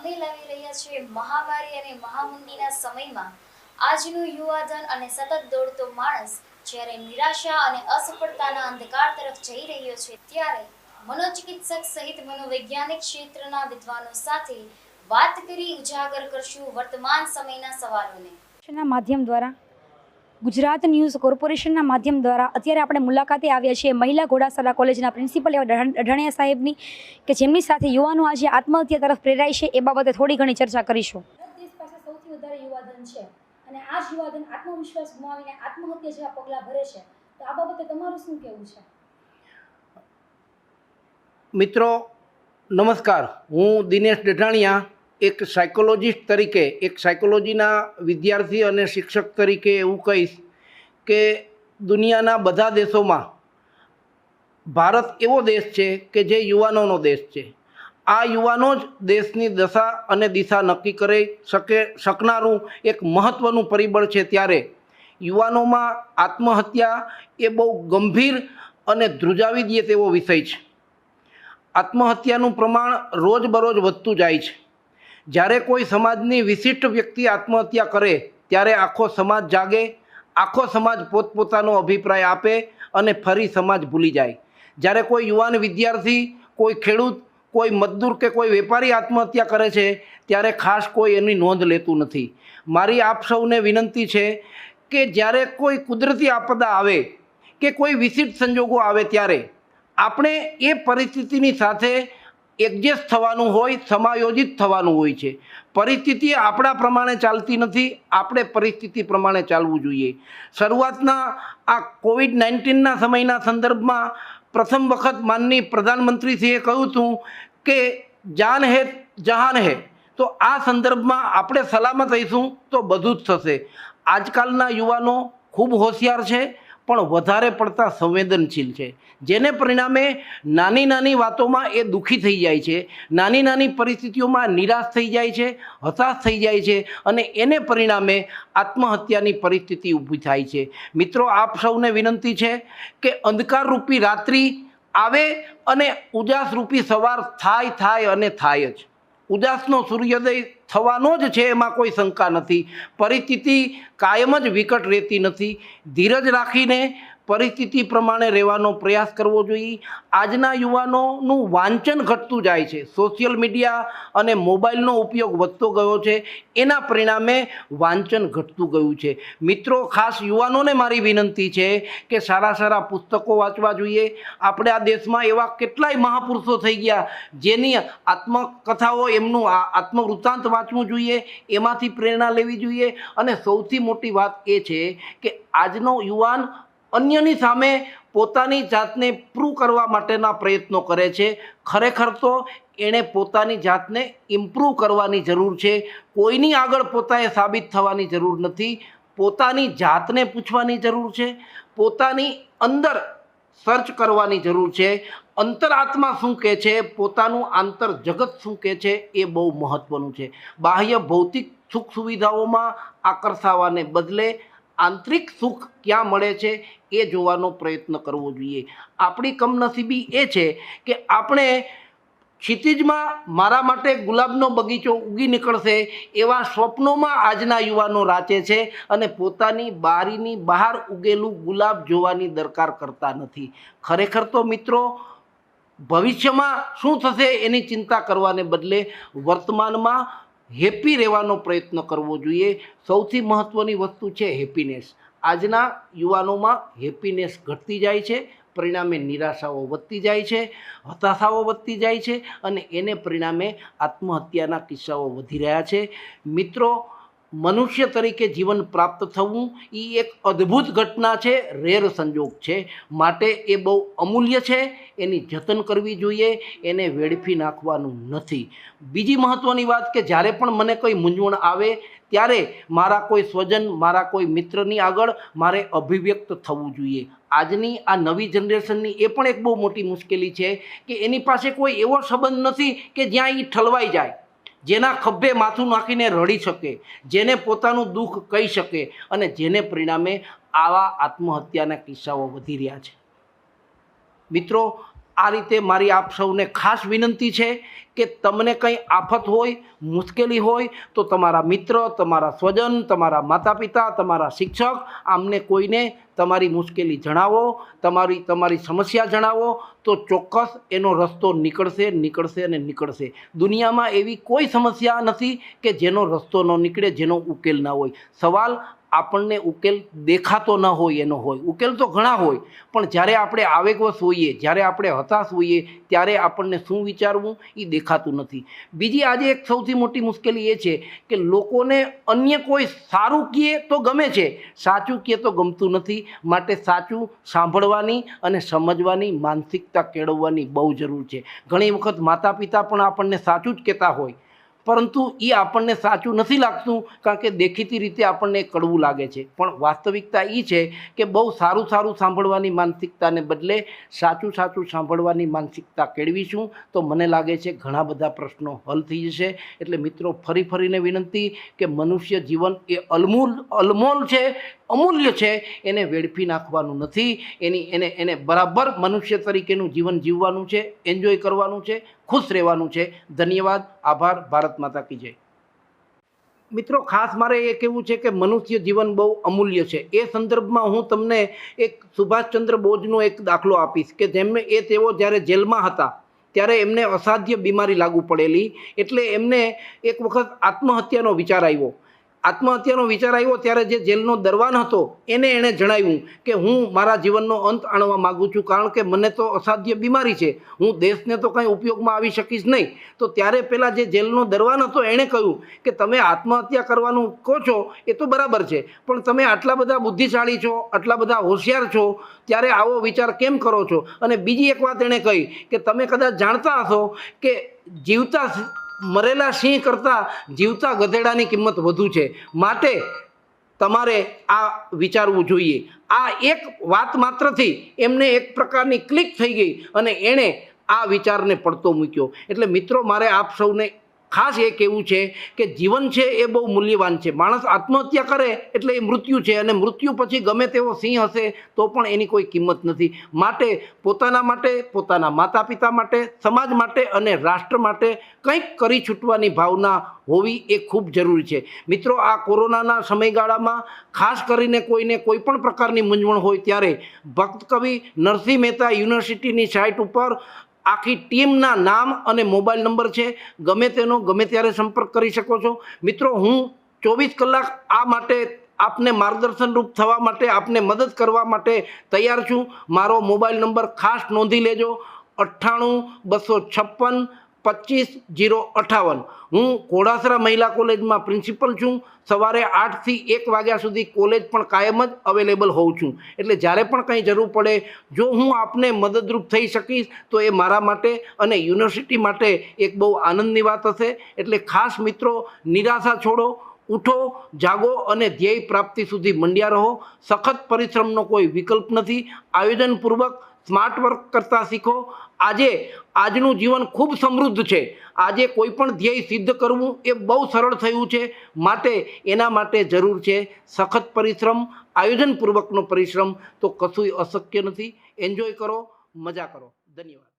અમે લાવી રહ્યા છીએ મહામારી અને મહામંદીના સમયમાં આજનું યુવાધન અને સતત દોડતો માણસ જ્યારે નિરાશા અને અસફળતાના અંધકાર તરફ જઈ રહ્યો છે ત્યારે મનોચિકિત્સક સહિત મનોવૈજ્ઞાનિક ક્ષેત્રના વિદ્વાનો સાથે વાત કરી ઉજાગર કરશું વર્તમાન સમયના સવાલોને। ના માધ્યમ દ્વારા ગુજરાત ન્યૂઝ કોર્પોરેશનના માધ્યમ દ્વારા અત્યારે આપણે મુલાકાતે આવ્યા છીએ મહિલા ઘોડાસરા કોલેજના પ્રિન્સિપલ એવા અઢણિયા સાહેબની કે જેમની સાથે યુવાનો આજે આત્મહત્યા તરફ પ્રેરાય છે એ બાબતે થોડી ઘણી ચર્ચા કરીશું। દેશ પાસે સૌથી વધારે યુવાધન છે અને આ જ યુવાધન આત્મવિશ્વાસ ગુમાવીને આત્મહત્યા જેવા પગલાં ભરે છે, તો આ બાબતે તમારું શું કહેવું છે? મિત્રો નમસ્કાર, હું દિનેશ ડઢાણિયા એક સાયકોલોજિસ્ટ તરીકે, એક સાયકોલોજીના વિદ્યાર્થી અને શિક્ષક તરીકે એવું કહીશ કે દુનિયાના બધા દેશોમાં ભારત એવો દેશ છે કે જે યુવાનોનો દેશ છે। આ યુવાનો જ દેશની દશા અને દિશા નક્કી કરી શકનારું એક મહત્ત્વનું પરિબળ છે। ત્યારે યુવાનોમાં આત્મહત્યા એ બહુ ગંભીર અને ધ્રુજાવી દે તેવો વિષય છે। આત્મહત્યાનું પ્રમાણ રોજબરોજ વધતું જાય છે। જ્યારે કોઈ સમાજની વિશિષ્ટ વ્યક્તિ આત્મહત્યા કરે ત્યારે આખો સમાજ જાગે, આખો સમાજ પોતપોતાનો અભિપ્રાય આપે અને ફરી સમાજ ભૂલી જાય। જ્યારે કોઈ યુવાન વિદ્યાર્થી, કોઈ ખેડૂત, કોઈ મજદૂર કે કોઈ વેપારી આત્મહત્યા કરે છે ત્યારે ખાસ કોઈ એની નોંધ લેતું નથી। મારી આપ સૌને વિનંતી છે કે જ્યારે કોઈ કુદરતી આપદા આવે કે કોઈ વિશિષ્ટ સંજોગો આવે ત્યારે આપણે એ પરિસ્થિતિની સાથે એડજસ્ટ થવાનું હોય, સમાયોજિત થવાનું હોય છે। પરિસ્થિતિ આપણા પ્રમાણે ચાલતી નથી, આપણે પરિસ્થિતિ પ્રમાણે ચાલવું જોઈએ। શરૂઆતના આ કોવિડ-19ના સમયના સંદર્ભમાં પ્રથમ વખત માનનીય પ્રધાનમંત્રીશ્રીએ કહ્યું હતું કે જાન હે જહાન હે, તો આ સંદર્ભમાં આપણે સલામત રહીશું તો બધું જ થશે। આજકાલના યુવાનો ખૂબ હોશિયાર છે પણ વધારે પડતા સંવેદનશીલ છે, જેને પરિણામે નાની નાની વાતોમાં એ દુઃખી થઈ જાય છે, નાની નાની પરિસ્થિતિઓમાં નિરાશ થઈ જાય છે, હતાશ થઈ જાય છે અને એને પરિણામે આત્મહત્યાની પરિસ્થિતિ ઊભી થાય છે। મિત્રો, આપ સૌને વિનંતી છે કે અંધકારરૂપી રાત્રિ આવે અને ઉજાસરૂપી સવાર થાય અને થાય જ। ઉદાસનો સૂર્યોદય થવાનો જ છે, એમાં કોઈ શંકા નથી। પરિસ્થિતિ કાયમ જ વિકટ રહેતી નથી। ધીરજ રાખીને પરિસ્થિતિ પ્રમાણે રહેવાનો પ્રયાસ કરવો જોઈએ। આજના યુવાનોનું વાંચન ઘટતું જાય છે, સોશિયલ મીડિયા અને મોબાઈલનો ઉપયોગ વધતો ગયો છે, એના પરિણામે વાંચન ઘટતું ગયું છે। મિત્રો, ખાસ યુવાનોને મારી વિનંતી છે કે સારા સારા પુસ્તકો વાંચવા જોઈએ। આપણે આ દેશમાં એવા કેટલાય મહાપુરુષો થઈ ગયા જેની આત્મકથાઓ, એમનું આત્મવૃત્તાંત વાંચવું જોઈએ, એમાંથી પ્રેરણા લેવી જોઈએ। અને સૌથી મોટી વાત એ છે કે આજનો યુવાન અન્યની સામે પોતાની જાતને પ્રૂવ કરવા માટેના પ્રયત્નો કરે છે। ખરેખર તો એણે પોતાની જાતને ઇમ્પ્રૂવ કરવાની જરૂર છે। કોઈની આગળ પોતાએ સાબિત થવાની જરૂર નથી, પોતાની જાતને પૂછવાની જરૂર છે, પોતાની અંદર સર્ચ કરવાની જરૂર છે। અંતરાત્મા શું કહે છે, પોતાનું આંતર જગત શું કહે છે, એ બહુ મહત્ત્વનું છે। બાહ્ય ભૌતિક સુખ સુવિધાઓમાં આકર્ષાવાને બદલે આંતરિક સુખ ક્યાં મળે છે એ જોવાનો પ્રયત્ન કરવો જોઈએ। આપણી કમનસીબી એ છે કે આપણે ક્ષિતિજમાં મારા માટે ગુલાબનો બગીચો ઉગી નીકળશે એવા સ્વપ્નોમાં આજના યુવાનો રાચે છે અને પોતાની બારીની બહાર ઉગેલું ગુલાબ જોવાની દરકાર કરતા નથી। ખરેખર તો મિત્રો, ભવિષ્યમાં શું થશે એની ચિંતા કરવાને બદલે વર્તમાનમાં હેપી રહેવાનો પ્રયત્ન કરવો જોઈએ। સૌથી મહત્ત્વની વસ્તુ છે હેપીનેસ। આજના યુવાનોમાં હેપીનેસ ઘટતી જાય છે, પરિણામે નિરાશાઓ વધતી જાય છે, હતાશાઓ વધતી જાય છે અને એને પરિણામે આત્મહત્યાના કિસ્સાઓ વધી રહ્યા છે। મિત્રો, મનુષ્ય તરીકે જીવન પ્રાપ્ત થવું એ એક અદ્ભુત ઘટના છે, રેર સંજોગ છે, માટે એ બહુ અમૂલ્ય છે, એની જતન કરવી જોઈએ, એને વેડફી નાખવાનું નથી। બીજી મહત્ત્વની વાત કે જ્યારે પણ મને કોઈ મૂંઝવણ આવે ત્યારે મારા કોઈ સ્વજન, મારા કોઈ મિત્રની આગળ મારે અભિવ્યક્ત થવું જોઈએ। આજની આ નવી જનરેશનની એ પણ એક બહુ મોટી મુશ્કેલી છે કે એની પાસે કોઈ એવો સંબંધ નથી કે જ્યાં એ ઠલવાઈ જાય, જેના ખભે માથું નાખીને રડી શકે, જેને પોતાનું દુઃખ કહી શકે અને જેને પરિણામે આવા આત્મહત્યાના કિસ્સાઓ વધી રહ્યા છે। મિત્રો, આ રીતે મારી આપ સૌને ખાસ વિનંતી છે કે તમને કંઈ આફત હોય, મુશ્કેલી હોય તો તમારા મિત્ર, તમારા સ્વજન, તમારા માતા પિતા, તમારા શિક્ષક, આમને કોઈને તમારી મુશ્કેલી જણાવો, તમારી સમસ્યા જણાવો તો ચોક્કસ એનો રસ્તો નીકળશે. દુનિયામાં એવી કોઈ સમસ્યા નથી કે જેનો રસ્તો ન નીકળે, જેનો ઉકેલ ના હોય. સવાલ આપણને ઉકેલ દેખાતો ન હોય એનો હોય. ઉકેલ તો ઘણા હોય, પણ જ્યારે આપણે આવેગવશ હોઈએ, જ્યારે આપણે હતાશ હોઈએ, ત્યારે આપણને શું વિચારવું એ દેખાતું નથી. બીજી આજે એક સૌથી મોટી મુશ્કેલી એ છે કે લોકોને અન્ય કોઈ સારું કહે તો ગમે છે, સાચું કહે તો ગમતું નથી. માટે સાચું સાંભળવાની અને સમજવાની માનસિકતા કેળવવાની બહુ જરૂર છે. ઘણી વખત માતા પિતા પણ આપણને સાચું જ કહેતા હોય, પરંતુ એ આપણને સાચું નથી લાગતું, કારણ કે દેખીતી રીતે આપણને કડવું લાગે છે. પણ વાસ્તવિકતા એ છે કે બહુ સારું સાંભળવાની માનસિકતાને બદલે સાચું સાંભળવાની માનસિકતા કેળવીશું તો મને લાગે છે ઘણા બધા પ્રશ્નો હલ થઈ જશે. એટલે મિત્રો, ફરીને વિનંતી કે મનુષ્ય જીવન એ અનમોલ છે, અમૂલ્ય છે. એને વેડફી નાખવાનું નથી. એને બરાબર મનુષ્ય તરીકેનું જીવન જીવવાનું છે, એન્જોય કરવાનું છે, ખુશ રહેવાનું છે. ધન્યવાદ, આભાર. ભારત માતા કી જય. મિત્રો, ખાસ મારે એ કહેવું છે કે મનુષ્ય જીવન બહુ અમૂલ્ય છે. એ સંદર્ભમાં હું તમને એક સુભાષચંદ્ર બોઝનો એક દાખલો આપીશ કે તેઓ જ્યારે જેલમાં હતા ત્યારે એમને અસાધ્ય બીમારી લાગુ પડેલી. એટલે એમને એક વખત આત્મહત્યાનો વિચાર આવ્યો. ત્યારે જે જેલનો દરવાન હતો એણે જણાવ્યું કે હું મારા જીવનનો અંત આણવા માગું છું, કારણ કે મને તો અસાધ્ય બીમારી છે, હું દેશને તો કંઈ ઉપયોગમાં આવી શકીશ નહીં. તો ત્યારે પેલા જે જેલનો દરવાન હતો એણે કહ્યું કે તમે આત્મહત્યા કરવાનું કહો છો એ તો બરાબર છે, પણ તમે આટલા બધા બુદ્ધિશાળી છો, આટલા બધા હોશિયાર છો, ત્યારે આવો વિચાર કેમ કરો છો? અને બીજી એક વાત એણે કહી કે તમે કદાચ જાણતા હશો કે મરેલા સિંહ કરતાં જીવતા ગધેડાની કિંમત વધુ છે, માટે તમારે આ વિચારવું જોઈએ. આ એક વાત માત્રથી એમને એક પ્રકારની ક્લિક થઈ ગઈ અને એણે આ વિચારને પડતો મૂક્યો. એટલે મિત્રો, મારે આપ સૌને ખાસ એ કહેવું છે કે જીવન છે એ બહુ મૂલ્યવાન છે. માણસ આત્મહત્યા કરે એટલે એ મૃત્યુ છે, અને મૃત્યુ પછી ગમે તેવો સિંહ હશે તો પણ એની કોઈ કિંમત નથી. માટે પોતાના માટે, પોતાના માતા પિતા માટે, સમાજ માટે અને રાષ્ટ્ર માટે કંઈક કરી છૂટવાની ભાવના હોવી એ ખૂબ જરૂરી છે. મિત્રો, આ કોરોનાના સમયગાળામાં ખાસ કરીને કોઈને કોઈ પણ પ્રકારની મૂંઝવણ હોય ત્યારે ભક્ત કવિ નરસિંહ મહેતા યુનિવર્સિટીની સાઇટ ઉપર આખી ટીમના નામ અને મોબાઈલ નંબર છે. ગમે ત્યારે સંપર્ક કરી શકો છો. મિત્રો, હું 24 કલાક આ માટે આપને માર્ગદર્શનરૂપ થવા માટે, આપને મદદ કરવા માટે તૈયાર છું. મારો મોબાઈલ નંબર ખાસ નોંધી લેજો: 98 256 25 058. હું ઘોડાસરા મહિલા કોલેજમાં પ્રિન્સિપલ છું. સવારે 8 થી 1 વાગ્યા સુધી કોલેજ પણ કાયમ જ અવેલેબલ હોઉં છું. એટલે જ્યારે પણ કંઈ જરૂર પડે, જો હું આપને મદદરૂપ થઈ શકીશ તો એ મારા માટે અને યુનિવર્સિટી માટે એક બહુ આનંદની વાત હશે. એટલે ખાસ મિત્રો, નિરાશા છોડો, ઉઠો, જાગો અને ધ્યેય પ્રાપ્તિ સુધી મંડ્યા રહો. સખત પરિશ્રમનો કોઈ વિકલ્પ નથી. આયોજનપૂર્વક સ્માર્ટ વર્ક કરતા શીખો. આજનું જીવન ખૂબ સમૃદ્ધ છે. આજે કોઈ પણ ધ્યેય સિદ્ધ કરવું એ બહુ સરળ થયું છે. માટે એના માટે જરૂર છે સખત પરિશ્રમ, આયોજનપૂર્વકનો પરિશ્રમ. તો કશુંય અશક્ય નથી. એન્જોય કરો, મજા કરો. ધન્યવાદ.